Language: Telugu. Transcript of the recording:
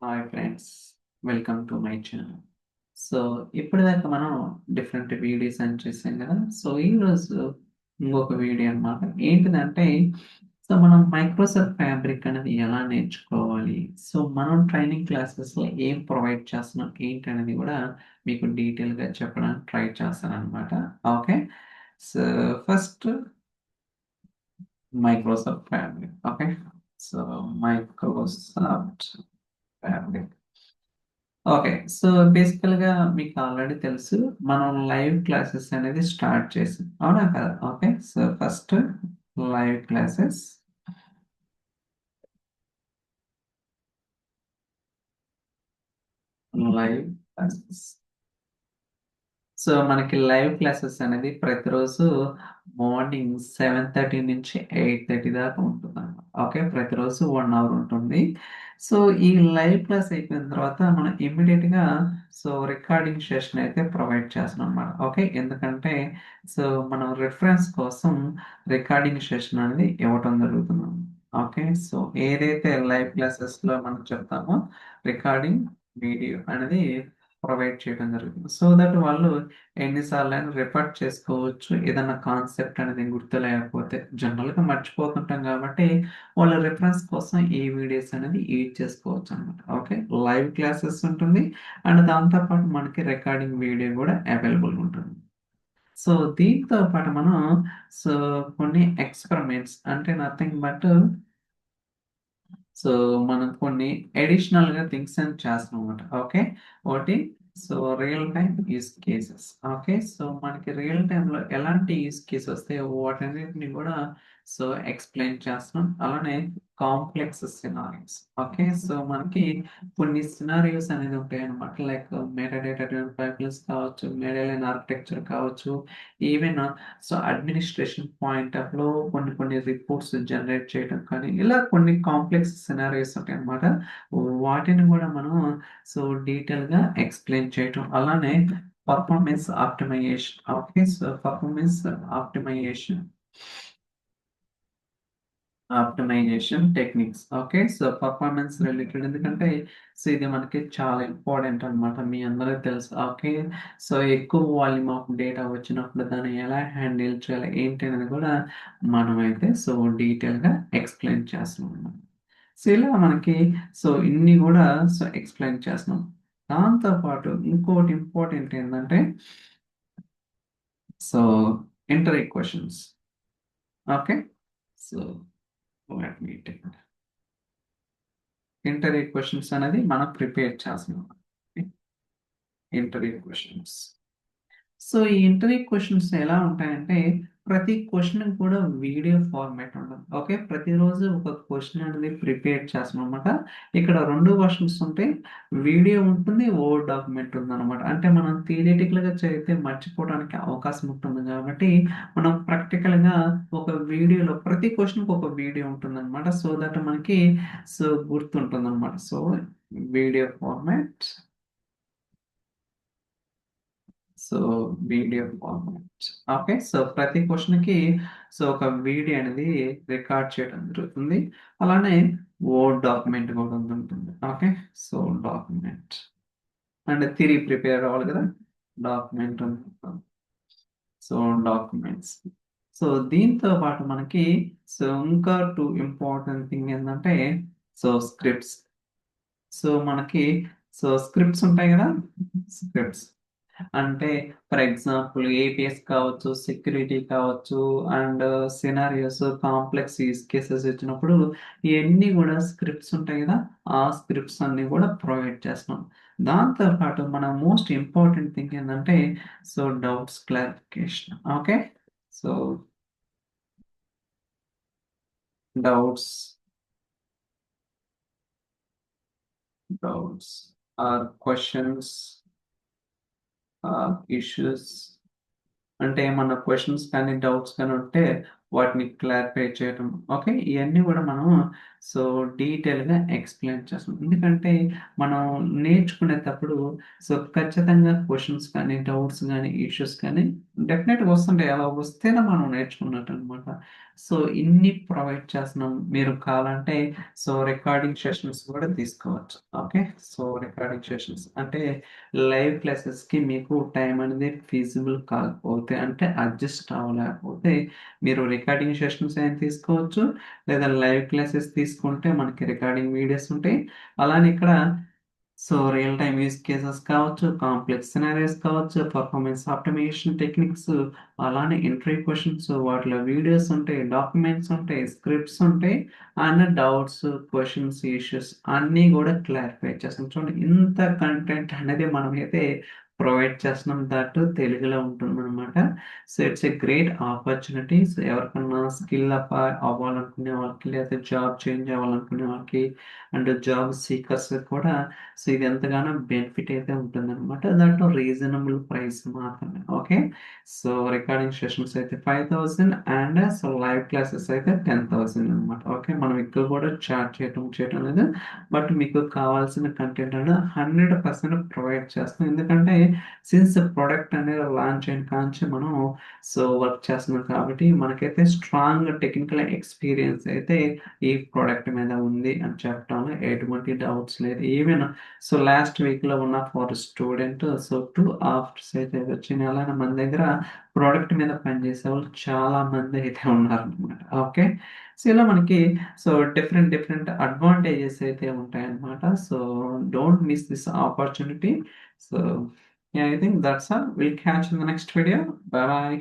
Hi friends, welcome to my channel. So ఇప్పటిదాకా మనం డిఫరెంట్ వీడియోస్ అని చేసాం కదా. సో ఈరోజు ఇంకొక వీడియో అన్నమాట. ఏంటిదంటే మనం మైక్రోసాఫ్ట్ ఫ్యాబ్రిక్ అనేది ఎలా నేర్చుకోవాలి, సో మనం ట్రైనింగ్ క్లాసెస్లో ఏం ప్రొవైడ్ చేస్తున్నాం ఏంటి అనేది కూడా మీకు డీటెయిల్గా చెప్పడానికి ట్రై చేస్తాను అనమాట. Okay, so first Microsoft fabric. Okay, so Microsoft fabric. Okay, so బేసికల్గా మీకు ఆల్రెడీ తెలుసు, మనం లైవ్ క్లాసెస్ అనేది స్టార్ట్ చేసాం, అవునా కదా. Okay, so first live classes. Live classes. So మనకి లైవ్ క్లాసెస్ అనేది ప్రతిరోజు మార్నింగ్ 7:30 నుంచి 8:30 దాకా ఉంటుంది అన్నమాట. ఓకే, ప్రతిరోజు 1 అవర్ ఉంటుంది. సో ఈ లైవ్ క్లాస్ అయిపోయిన తర్వాత మనం ఇమ్మీడియట్గా సో రికార్డింగ్ సెషన్ అయితే ప్రొవైడ్ చేస్తున్నాం అన్నమాట. ఓకే, ఎందుకంటే సో మనం రిఫరెన్స్ కోసం రికార్డింగ్ సెషన్ అనేది ఇవ్వటం జరుగుతుంది. ఓకే, సో ఏదైతే లైవ్ క్లాసెస్లో మనం చెప్తామో రికార్డింగ్ వీడియో అనేది ప్రొవైడ్ చేయడం జరుగుతుంది. సో దట్ వాళ్ళు ఎన్నిసార్లైనా రిఫర్ చేసుకోవచ్చు. ఏదన్నా కాన్సెప్ట్ అనేది గుర్తు లేకపోతే జనరల్గా మర్చిపోతుంటాం కాబట్టి వాళ్ళ రిఫరెన్స్ కోసం ఈ వీడియోస్ అనేది యూజ్ చేసుకోవచ్చు అనమాట. ఓకే, లైవ్ క్లాసెస్ ఉంటుంది అండ్ దాంతోపాటు మనకి రికార్డింగ్ వీడియో కూడా అవైలబుల్ ఉంటుంది. సో దీంతో పాటు మనం సో కొన్ని ఎక్స్పెరిమెంట్స్ అంటే నథింగ్ బట్ సో మనం కొన్ని అడిషనల్గా థింగ్స్ అని చేస్తాం అనమాట. ఓకే, ఒకటి so real time use cases. Okay, so మనకి రియల్ టైంలో ఎలాంటి యూస్ కేసెస్ వస్తాయో వాటన్నిటిని కూడా సో ఎక్స్ప్లెయిన్ చేస్తున్నాం. అలానే కాంప్లెక్స్ సినారియోస్. ఓకే, సో మనకి కొన్ని సినారియోస్ అనేది ఉంటాయి అనమాట. లైక్ మెటాడేటా డ్రివెన్ పైప్లైన్స్ కావచ్చు, మెడలైన్ ఆర్కిటెక్చర్ కావచ్చు, even so administration point of లో కొన్ని కొన్ని రిపోర్ట్స్ జనరేట్ చేయడం కానీ ఇలా కొన్ని కాంప్లెక్స్ సినారియోస్ ఉంటాయి అన్నమాట. వాటిని కూడా మనం సో డీటెయిల్గా ఎక్స్ప్లెయిన్ చేయటం. అలానే performance optimization. Okay, so performance optimization optimization techniques. Okay, so performance related, ఎందుకంటే సో ఇది మనకి చాలా ఇంపార్టెంట్ అన్నమాట, మీ అందరికీ తెలుసు. ఓకే, సో ఎక్కువ వాల్యూమ్ ఆఫ్ డేటా వచ్చినప్పుడు దాన్ని ఎలా హ్యాండిల్ చేయాలి ఏంటి అనేది కూడా మనమైతే సో డీటెయిల్గా ఎక్స్ప్లెయిన్ చేస్తున్నాం. సో ఇలా మనకి సో ఇన్ని కూడా సో ఎక్స్ప్లెయిన్ చేస్తున్నాం. దాంతోపాటు ఇంకోటి ఇంపార్టెంట్ ఏంటంటే so interview questions. Okay, so let me take interview questions అనేది మనం ప్రిపేర్ చేస్తున్నాం. Interview questions. సో ఈ ఇంటర్వ్యూ క్వశ్చన్స్ ఎలా ఉంటాయంటే ప్రతి క్వశ్చన్ కూడా వీడియో ఫార్మాట్ ఉంటుంది. ఓకే, ప్రతిరోజు ఒక క్వశ్చన్ అనేది ప్రిపేర్ చేస్తాం అనమాట. ఇక్కడ రెండు వర్షన్స్ ఉంటాయి, వీడియో ఉంటుంది, వర్డ్ డాక్యుమెంట్ ఉంది అనమాట. అంటే మనం థియరిటికల్గా చదివితే మర్చిపోవడానికి అవకాశం ఉంటుంది కాబట్టి మనం ప్రాక్టికల్గా ఒక వీడియోలో ప్రతి క్వశ్చన్కి ఒక వీడియో ఉంటుంది అనమాట. సో దట్ మనకి సో గుర్తుంటుంది అనమాట. So video format. So video format. Okay, so ప్రతి క్వశ్చన్కి సో ఒక వీడియో అనేది రికార్డ్ చేయడం జరుగుతుంది. అలానే వర్డ్ డాక్యుమెంట్ కూడా ఉంటుంది. ఓకే, సో డాక్యుమెంట్ అంటే తిరిగి ప్రిపేర్ అవ్వాలి కదా, డాక్యుమెంట్ ఉంటుంది. So documents. సో దీంతో పాటు మనకి సో ఇంకా టూ ఇంపార్టెంట్ థింగ్ ఏంటంటే సో స్క్రిప్ట్స్. సో మనకి సో స్క్రిప్ట్స్ ఉంటాయి కదా, స్క్రిప్ట్స్ అంటే ఫర్ ఎగ్జాంపుల్ ఏపీఎస్ కావచ్చు, సెక్యూరిటీ కావచ్చు and scenarios, complex use cases ఇచ్చినప్పుడు ఇవన్నీ కూడా స్క్రిప్ట్స్ ఉంటాయి కదా, ఆ స్క్రిప్ట్స్ అన్ని కూడా ప్రొవైడ్ చేస్తున్నాం. దాంతోపాటు మన మోస్ట్ ఇంపార్టెంట్ థింగ్ ఏంటంటే so doubts clarification. Okay, so doubts doubts or questions issues. అంటే ఏమన్నా క్వశ్చన్స్ కానీ డౌట్స్ కానీ ఉంటే వాటిని క్లారిఫై చేయటం. ఓకే. ఇయన్నీ గూడా మనం సో, డీటెయిల్‌గా ఎక్స్‌ప్లెయిన్ చేస్తాం. ఎందుకంటే, మనం నేర్చుకునేటప్పుడు సో, ఖచ్చితంగా క్వెషన్స్ కానీ, డౌట్స్ గానీ, ఇష్యూస్ కానీ డెఫినెట్‌గా వస్తుంటాయి. అలా వస్తేనే మనం నేర్చుకున్నట్టనమాట. సో, ఇన్ని ప్రొవైడ్ చేస్తున్నాం. మీరు కావాలంటే సో, రికార్డింగ్ సెషన్స్ గూడా తీసుకోవచ్చు. ఓకే. సో, రికార్డింగ్ సెషన్స్ అంటే లైవ్ క్లాసెస్‌కి మీకు టైం అనేది ఫీజిబుల్ కాకపోతే అంటే అడ్జస్ట్ అవ్వలేకపోతే మీరు రికార్డింగ్ సెషన్స్ అయినా తీసుకోవచ్చు. లేదా లైవ్ క్లాసెస్ తీసుకుంటే మనకి రికార్డింగ్ వీడియోస్ ఉంటాయి. అలానే ఇక్కడ so, real time use cases కావచ్చు, కాంప్లెక్స్ సినారియోస్ కావచ్చు, పర్ఫార్మెన్స్ ఆప్టిమైజేషన్ టెక్నిక్స్, అలానే ఇంటర్వ్యూ క్వెషన్స్ వాటిలో వీడియోస్ ఉంటాయి, డాక్యుమెంట్స్ ఉంటాయి, స్క్రిప్ట్స్ ఉంటాయి. అండ్ డౌట్స్, క్వెషన్స్, ఇష్యూస్ అన్నీ గూడా క్లారిఫై చేస్తాం. చూడండి ఇంత కంటెంట్ అనేది మనమైతే ప్రొవైడ్ చేస్తున్నాం. దట్ తెలుగులో ఉంటుందనమాట. So, it's a great opportunity. So, ఎవరికన్నా స్కిల్ అప్ అవ్వాలనుకునే వాళ్ళకి, లేకపోతే జాబ్ చేంజ్ అవ్వాలనుకునే వాళ్ళకి అండ్ జాబ్ సీకర్స్ కూడా సో, ఇది ఎంతగానో బెనిఫిట్ అయితే ఉంటుందనమాట. దాంట్లో రీజనబుల్ ప్రైస్ మాత్రమే. ఓకే. సో, రికార్డింగ్ సెషన్స్ అయితే 5000 అండ్ సో, లైవ్ క్లాసెస్ అయితే 10,000 అనమాట. ఓకే. మనం ఎక్కువ కూడా చార్జ్ చేయటం లేదు. బట్ మీకు కావాల్సిన కంటెంట్ అనేది 100% ప్రొవైడ్ చేస్తాం. ఎందుకంటే సిన్స్ ప్రొడక్ట్ అనేది లాంచ్ అయిన కాంచి మనం సో, వర్క్ చేస్తున్నాం కాబట్టి మనకైతే స్ట్రాంగ్ టెక్నికల్ ఎక్స్‌పీరియన్స్ అయితే ఈ ప్రొడక్ట్ మీద ఉంది అని చెప్పడంలో ఎటువంటి డౌట్స్ లేదు. ఈవెన్ సో, లాస్ట్ వీక్‌లో ఉన్న ఫర్ స్టూడెంట్ సో, 2 ఆఫర్స్ అయితే వచ్చినాయి. అలానే మన దగ్గర ప్రొడక్ట్ మీద పనిచేసేవాళ్ళు చాలా మంది అయితే ఉన్నారనమాట. ఓకే. సో, ఇలా మనకి సో, డిఫరెంట్ అడ్వాంటేజెస్ అయితే ఉంటాయన్నమాట. So, don't miss this opportunity. So, yeah! I think that's all. Will catch in the next video. By by.